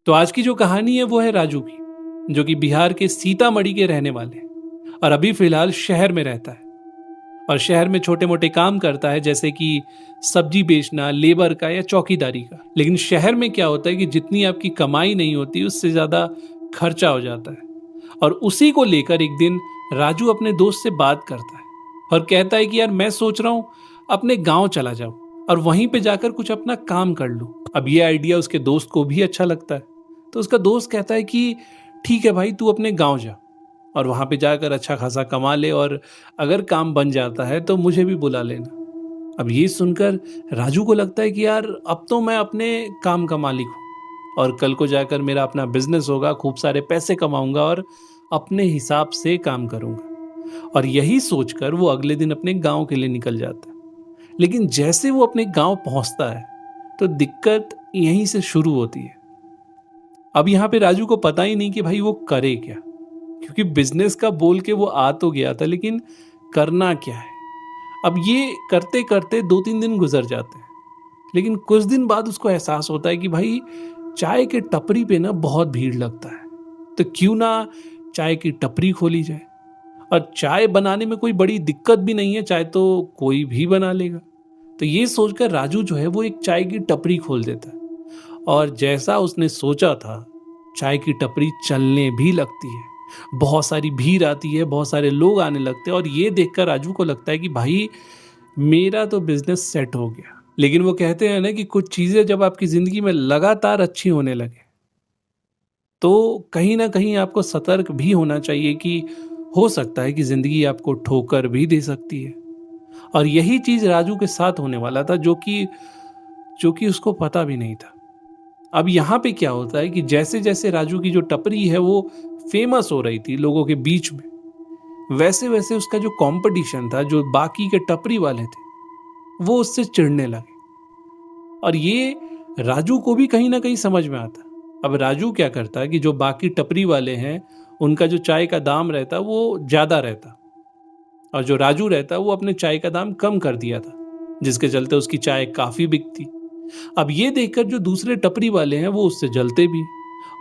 तो आज की जो कहानी है वो है राजू की, जो कि बिहार के सीतामढ़ी के रहने वाले हैं और अभी फिलहाल शहर में रहता है। और शहर में छोटे मोटे काम करता है, जैसे कि सब्जी बेचना, लेबर का या चौकीदारी का। लेकिन शहर में क्या होता है कि जितनी आपकी कमाई नहीं होती उससे ज्यादा खर्चा हो जाता है। और उसी को लेकर एक दिन राजू अपने दोस्त से बात करता है और कहता है कि यार मैं सोच रहा हूं अपने गांव चला जाऊं और वहीं पे जाकर कुछ अपना काम कर लूं। अब ये आइडिया उसके दोस्त को भी अच्छा लगता है, तो उसका दोस्त कहता है कि ठीक है भाई, तू अपने गांव जा और वहां पे जाकर अच्छा खासा कमा ले, और अगर काम बन जाता है तो मुझे भी बुला लेना। अब ये सुनकर राजू को लगता है कि यार अब तो मैं अपने काम का मालिक हूं और कल को जाकर मेरा अपना बिजनेस होगा, खूब सारे पैसे कमाऊंगा और अपने हिसाब से काम करूंगा। और यही सोचकर वो अगले दिन अपने गांव के लिए निकल जाता है। लेकिन जैसे वो अपने गांव पहुंचता है तो दिक्कत यहीं से शुरू होती है। अब यहां पे राजू को पता ही नहीं कि भाई वो करे क्या, क्योंकि बिजनेस का बोल के वो आ तो गया था, लेकिन करना क्या है। अब ये करते करते 2-3 दिन गुजर जाते हैं। लेकिन कुछ दिन बाद उसको एहसास होता है कि भाई चाय के टपरी पे ना बहुत भीड़ लगता है, तो क्यों ना चाय की टपरी खोली जाए। और चाय बनाने में कोई बड़ी दिक्कत भी नहीं है, चाय तो कोई भी बना लेगा। तो ये सोचकर राजू जो है वो एक चाय की टपरी खोल देता है। और जैसा उसने सोचा था, चाय की टपरी चलने भी लगती है। बहुत सारी भीड़ आती है, बहुत सारे लोग आने लगते हैं और ये देखकर राजू को लगता है कि भाई मेरा तो बिजनेस सेट हो गया। लेकिन वो कहते हैं ना कि कुछ चीजें जब आपकी जिंदगी में लगातार अच्छी होने लगे तो कहीं ना कहीं आपको सतर्क भी होना चाहिए कि हो सकता है कि जिंदगी आपको ठोकर भी दे सकती है। और यही चीज राजू के साथ होने वाला था, जो कि उसको पता भी नहीं था। अब यहाँ पे क्या होता है कि जैसे जैसे राजू की जो टपरी है वो फेमस हो रही थी लोगों के बीच में, वैसे वैसे उसका जो कंपटीशन था, जो बाकी के टपरी वाले थे, वो उससे चिढ़ने लगे। और ये राजू को भी कहीं ना कहीं समझ में आता। अब राजू क्या करता है कि जो बाकी टपरी वाले हैं उनका जो चाय का दाम रहता वो ज्यादा रहता, और जो राजू रहता वो अपने चाय का दाम कम कर दिया था, जिसके चलते उसकी चाय काफी बिकती। अब ये देखकर जो दूसरे टपरी वाले हैं वो उससे जलते भी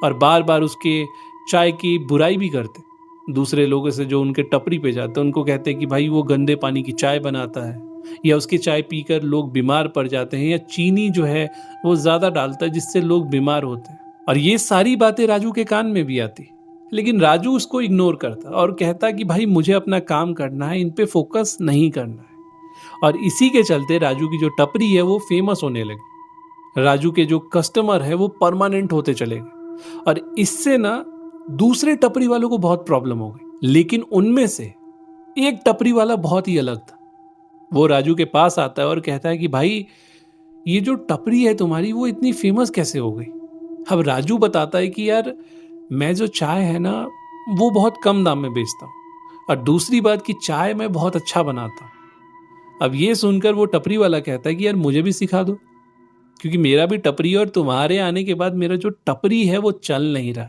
और बार बार उसके चाय की बुराई भी करते। दूसरे लोगों से जो उनके टपरी पे जाते हैं उनको कहते हैं कि भाई वो गंदे पानी की चाय बनाता है, या उसकी चाय पीकर लोग बीमार पड़ जाते हैं, या चीनी जो है वो ज्यादा डालता है जिससे लोग बीमार होते हैं। और ये सारी बातें राजू के कान में भी आती, लेकिन राजू उसको इग्नोर करता और कहता कि भाई मुझे अपना काम करना है, इन पे फोकस नहीं करना है। और इसी के चलते राजू की जो टपरी है वो फेमस होने लगी। राजू के जो कस्टमर है वो परमानेंट होते चले गए और इससे ना दूसरे टपरी वालों को बहुत प्रॉब्लम हो गई। लेकिन उनमें से एक टपरी वाला बहुत ही अलग था। वो राजू के पास आता है और कहता है कि भाई ये जो टपरी है तुम्हारी वो इतनी फेमस कैसे हो गई। अब राजू बताता है कि यार मैं जो चाय है ना वो बहुत कम दाम में बेचता हूँ, और दूसरी बात कि चाय मैं बहुत अच्छा बनाता हूँ। अब ये सुनकर वो टपरी वाला कहता है कि यार मुझे भी सिखा दो, क्योंकि मेरा भी टपरी है और तुम्हारे आने के बाद मेरा जो टपरी है वो चल नहीं रहा।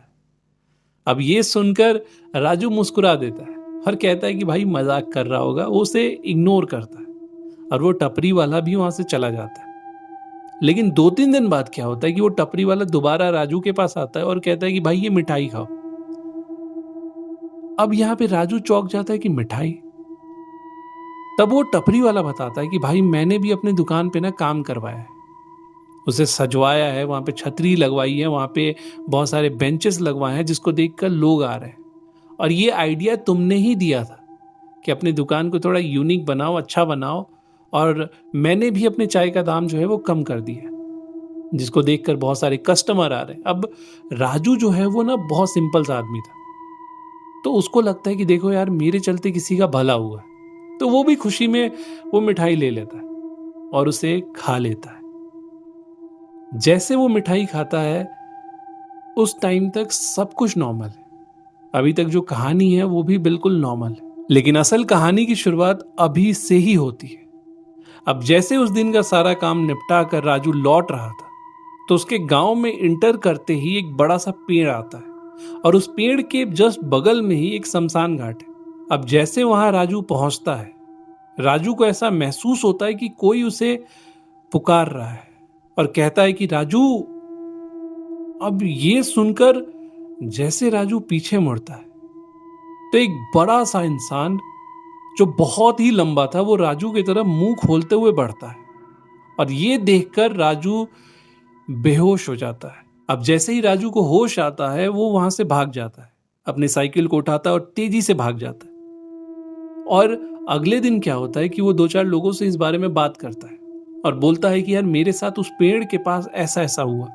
अब ये सुनकर राजू मुस्कुरा देता है और कहता है कि भाई मजाक कर रहा होगा, वो उसे इग्नोर करता है और वो टपरी वाला भी वहां से चला जाता है। लेकिन 2-3 दिन बाद क्या होता है कि वो टपरी वाला दोबारा राजू के पास आता है और कहता है कि भाई ये मिठाई खाओ। अब यहाँ पे राजू चौंक जाता है कि मिठाई। तब वो टपरी वाला बताता है कि भाई मैंने भी अपनी दुकान पे ना काम करवाया है, उसे सजवाया है, वहां पे छतरी लगवाई है, वहां पे बहुत सारे बेंचेस लगवाए हैं जिसको देखकर लोग आ रहे हैं। और ये आइडिया तुमने ही दिया था कि अपनी दुकान को थोड़ा यूनिक बनाओ, अच्छा बनाओ, और मैंने भी अपने चाय का दाम जो है वो कम कर दिया, जिसको देखकर बहुत सारे कस्टमर आ रहे हैं। अब राजू जो है वो ना बहुत सिंपल सा आदमी था, तो उसको लगता है कि देखो यार मेरे चलते किसी का भला हुआ, तो वो भी खुशी में वो मिठाई ले लेता है और उसे खा लेता है। जैसे वो मिठाई खाता है उस टाइम तक सब कुछ नॉर्मल है, अभी तक जो कहानी है वो भी बिल्कुल नॉर्मल है। लेकिन असल कहानी की शुरुआत अभी से ही होती है। अब जैसे उस दिन का सारा काम निपटा कर राजू लौट रहा था, तो उसके गांव में इंटर करते ही एक बड़ा सा पेड़ आता है और उस पेड़ के जस्ट बगल में ही एक शमशान घाट है। अब जैसे वहां राजू पहुंचता है, राजू को ऐसा महसूस होता है कि कोई उसे पुकार रहा है और कहता है कि राजू। अब ये सुनकर जैसे राजू पीछे मुड़ता है तो एक बड़ा सा इंसान जो बहुत ही लंबा था वो राजू की तरफ मुंह खोलते हुए बढ़ता है और ये देखकर राजू बेहोश हो जाता है। अब जैसे ही राजू को होश आता है वो वहां से भाग जाता है, अपनी साइकिल को उठाता है और तेजी से भाग जाता है। और अगले दिन क्या होता है कि वो दो चार लोगों से इस बारे में बात करता है और बोलता है कि यार मेरे साथ उस पेड़ के पास ऐसा ऐसा हुआ।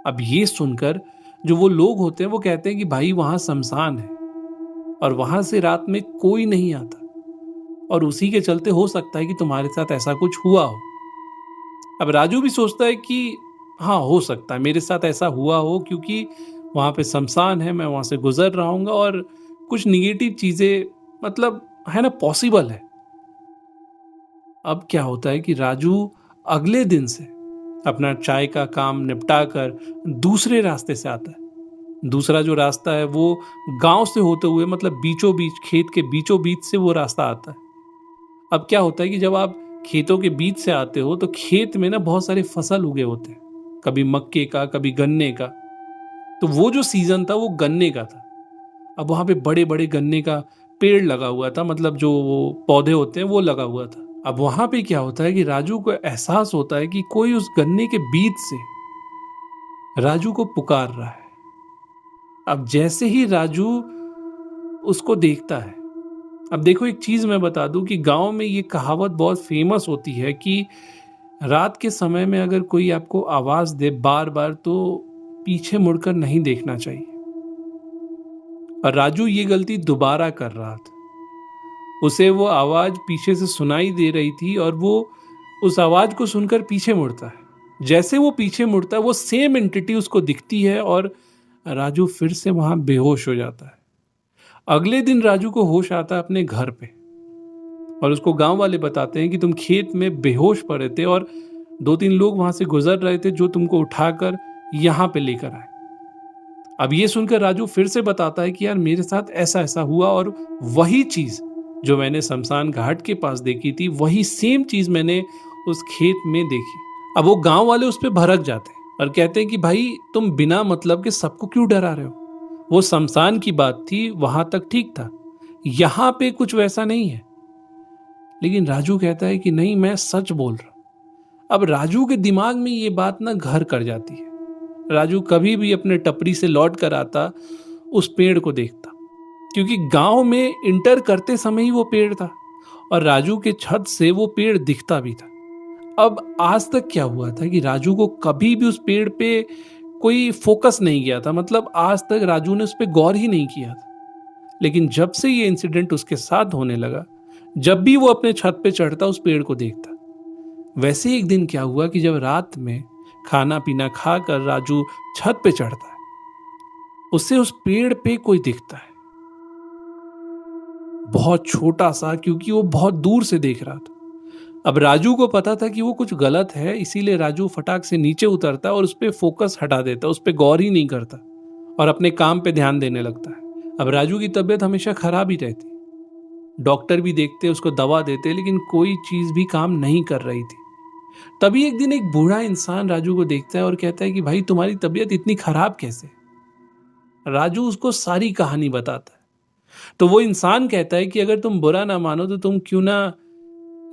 अब ये सुनकर जो वो लोग होते हैं वो कहते हैं कि भाई वहां शमशान है और वहां से रात में कोई नहीं आता और उसी के चलते हो सकता है कि तुम्हारे साथ ऐसा कुछ हुआ हो। अब राजू भी सोचता है कि हाँ हो सकता है मेरे साथ ऐसा हुआ हो, क्योंकि वहां पे शमशान है, मैं वहां से गुजर रहा हूँ और कुछ निगेटिव चीजें मतलब है ना पॉसिबल है। अब क्या होता है कि राजू अगले दिन से अपना चाय का काम निपटा कर दूसरे रास्ते से आता है। दूसरा जो रास्ता है वो गांव से होते हुए मतलब बीचों बीच, खेत के बीचों बीच से वो रास्ता आता है। अब क्या होता है कि जब आप खेतों के बीच से आते हो तो खेत में ना बहुत सारे फसल उगे होते हैं, कभी मक्के का कभी गन्ने का। तो वो जो सीजन था वो गन्ने का था। अब वहां पे बड़े बड़े गन्ने का पेड़ लगा हुआ था, मतलब जो वो पौधे होते हैं वो लगा हुआ था। अब वहां पे क्या होता है कि राजू को एहसास होता है कि कोई उस गन्ने के बीच से राजू को पुकार रहा है। अब जैसे ही राजू उसको देखता है, अब देखो एक चीज मैं बता दूं कि गांव में ये कहावत बहुत फेमस होती है कि रात के समय में अगर कोई आपको आवाज दे बार बार तो पीछे मुड़कर नहीं देखना चाहिए। और राजू ये गलती दोबारा कर रहा था। उसे वो आवाज पीछे से सुनाई दे रही थी और वो उस आवाज को सुनकर पीछे मुड़ता है। जैसे वो पीछे मुड़ता है वो सेम एंटिटी उसको दिखती है और राजू फिर से वहां बेहोश हो जाता है। अगले दिन राजू को होश आता है अपने घर पे और उसको गांव वाले बताते हैं कि तुम खेत में बेहोश पड़े थे और दो तीन लोग वहां से गुजर रहे थे जो तुमको उठाकर यहां पे लेकर आए। अब ये सुनकर राजू फिर से बताता है कि यार मेरे साथ ऐसा ऐसा हुआ और वही चीज जो मैंने शमशान घाट के पास देखी थी वही सेम चीज मैंने उस खेत में देखी। अब वो गांव वाले उस पर भड़क जाते हैं और कहते हैं कि भाई तुम बिना मतलब के सबको क्यों डरा रहे हो, वो शमशान की बात थी वहां तक ठीक था, यहां पे कुछ वैसा नहीं है। लेकिन राजू कहता है कि नहीं मैं सच बोल रहा हूं। अब राजू के दिमाग में ये बात ना घर कर जाती है। राजू कभी भी अपने टपरी से लौट कर आता उस पेड़ को देखता, क्योंकि गांव में इंटर करते समय ही वो पेड़ था और राजू के छत से वो पेड़ दिखता भी था। अब आज तक क्या हुआ था कि राजू को कभी भी उस पेड़ पे कोई फोकस नहीं किया था, मतलब आज तक राजू ने उस पर गौर ही नहीं किया था। लेकिन जब से ये इंसिडेंट उसके साथ होने लगा, जब भी वो अपने छत पे चढ़ता उस पेड़ को देखता। वैसे एक दिन क्या हुआ कि जब रात में खाना पीना खाकर राजू छत पे चढ़ता है, उससे उस पेड़ पे कोई दिखता है, बहुत छोटा सा, क्योंकि वो बहुत दूर से देख रहा था। अब राजू को पता था कि वो कुछ गलत है, इसीलिए राजू फटाक से नीचे उतरता है और उस पर फोकस हटा देता, उस पर गौर ही नहीं करता और अपने काम पे ध्यान देने लगता है। अब राजू की तबीयत हमेशा खराब ही रहती, डॉक्टर भी देखते उसको दवा देते, लेकिन कोई चीज भी काम नहीं कर रही थी। तभी एक दिन एक बूढ़ा इंसान राजू को देखता है और कहता है कि भाई तुम्हारी तबीयत इतनी खराब कैसे। राजू उसको सारी कहानी बताता है। तो वो इंसान कहता है कि अगर तुम बुरा ना मानो तो तुम क्यों ना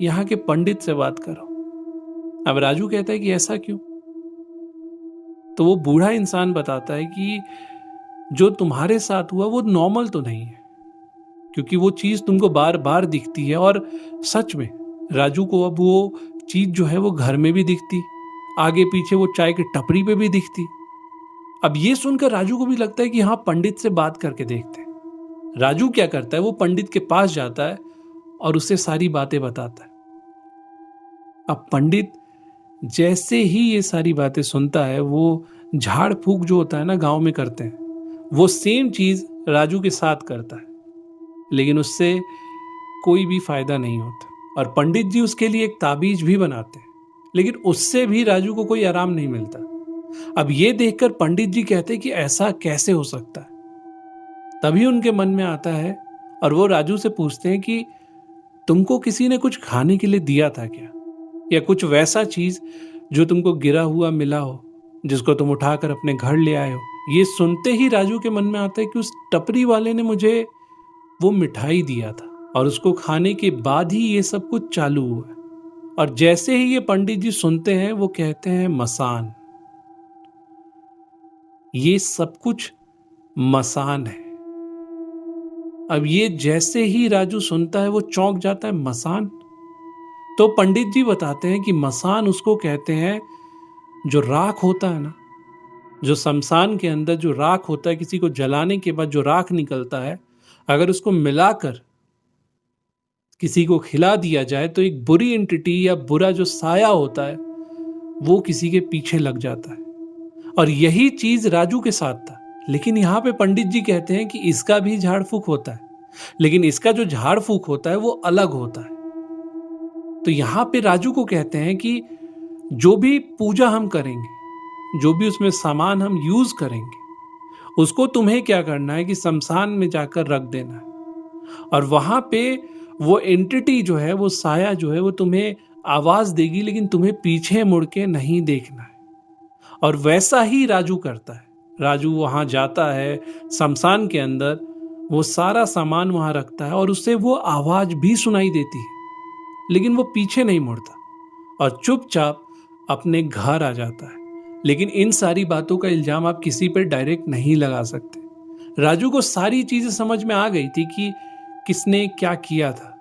यहाँ के पंडित से बात करो। अब राजू कहता है कि ऐसा क्यों। तो वो बूढ़ा इंसान बताता है कि जो तुम्हारे साथ हुआ वो नॉर्मल तो नहीं है, क्योंकि वो चीज तुमको बार बार दिखती है। और सच में राजू को अब वो चीज जो है वो घर में भी दिखती, आगे पीछे वो चाय की टपरी पे भी दिखती। अब ये सुनकर राजू को भी लगता है कि हाँ पंडित से बात करके देखते हैं। राजू क्या करता है, वो पंडित के पास जाता है और उसे सारी बातें बताता है। अब पंडित जैसे ही ये सारी बातें सुनता है, वो झाड़ फूक जो होता है ना गांव में करते हैं, वो सेम चीज राजू के साथ करता है, लेकिन उससे कोई भी फायदा नहीं होता। और पंडित जी उसके लिए एक ताबीज भी बनाते हैं, लेकिन उससे भी राजू को कोई आराम नहीं मिलता। अब ये देखकर पंडित जी कहते हैं कि ऐसा कैसे हो सकता है। तभी उनके मन में आता है और वो राजू से पूछते हैं कि तुमको किसी ने कुछ खाने के लिए दिया था क्या, या कुछ वैसा चीज जो तुमको गिरा हुआ मिला हो। जिसको तुम उठाकर अपने घर ले आए हो। ये सुनते ही राजू के मन में आता है कि उस टपरी वाले ने मुझे वो मिठाई दिया था और उसको खाने के बाद ही ये सब कुछ चालू हुआ है। और जैसे ही ये पंडित जी सुनते हैं वो कहते हैं मसान, ये सब कुछ मसान है। अब ये जैसे ही राजू सुनता है वो चौंक जाता है, मसान? तो पंडित जी बताते हैं कि मसान उसको कहते हैं जो राख होता है ना, जो शमशान के अंदर जो राख होता है, किसी को जलाने के बाद जो राख निकलता है, अगर उसको मिलाकर किसी को खिला दिया जाए तो एक बुरी एंटिटी या बुरा जो साया होता है वो किसी के पीछे लग जाता है। और यही चीज राजू के साथ था। लेकिन यहां पे पंडित जी कहते हैं कि इसका भी झाड़ फूक होता है, लेकिन इसका जो झाड़ फूक होता है वो अलग होता है। तो यहां पे राजू को कहते हैं कि जो भी पूजा हम करेंगे, जो भी उसमें सामान हम यूज करेंगे, उसको तुम्हें क्या करना है कि शमशान में जाकर रख देना है। और वहां पे वो एंटिटी जो है, वो साया जो है, वो तुम्हें आवाज देगी, लेकिन तुम्हें पीछे मुड़ के नहीं देखना है। और वैसा ही राजू करता है। राजू वहां जाता है शमशान के अंदर, वो सारा सामान वहां रखता है और उससे वो आवाज भी सुनाई देती है, लेकिन वो पीछे नहीं मुड़ता और चुपचाप अपने घर आ जाता है। लेकिन इन सारी बातों का इल्जाम आप किसी पर डायरेक्ट नहीं लगा सकते। राजू को सारी चीजें समझ में आ गई थी कि किसने क्या किया था,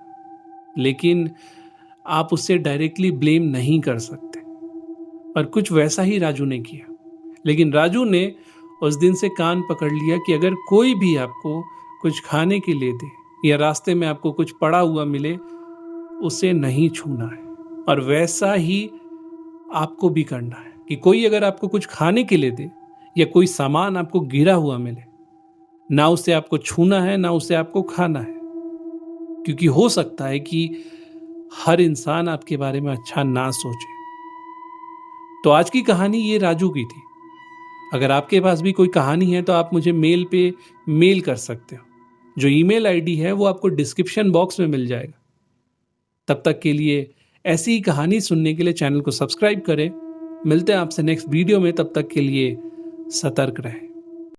लेकिन आप उससे डायरेक्टली ब्लेम नहीं कर सकते। और कुछ वैसा ही राजू ने किया। लेकिन राजू ने उस दिन से कान पकड़ लिया कि अगर कोई भी आपको कुछ खाने के लिए दे या रास्ते में आपको कुछ पड़ा हुआ मिले, उसे नहीं छूना है। और वैसा ही आपको भी करना है कि कोई अगर आपको कुछ खाने के लिए दे या कोई सामान आपको गिरा हुआ मिले, ना उसे आपको छूना है, ना उसे आपको खाना है। क्योंकि हो सकता है कि हर इंसान आपके बारे में अच्छा ना सोचे। तो आज की कहानी ये राजू की थी। अगर आपके पास भी कोई कहानी है तो आप मुझे मेल पे मेल कर सकते हो। जो ईमेल आईडी है वो आपको डिस्क्रिप्शन बॉक्स में मिल जाएगा। तब तक के लिए ऐसी ही कहानी सुनने के लिए चैनल को सब्सक्राइब करें। मिलते हैं आपसे नेक्स्ट वीडियो में, तब तक के लिए सतर्क रहें।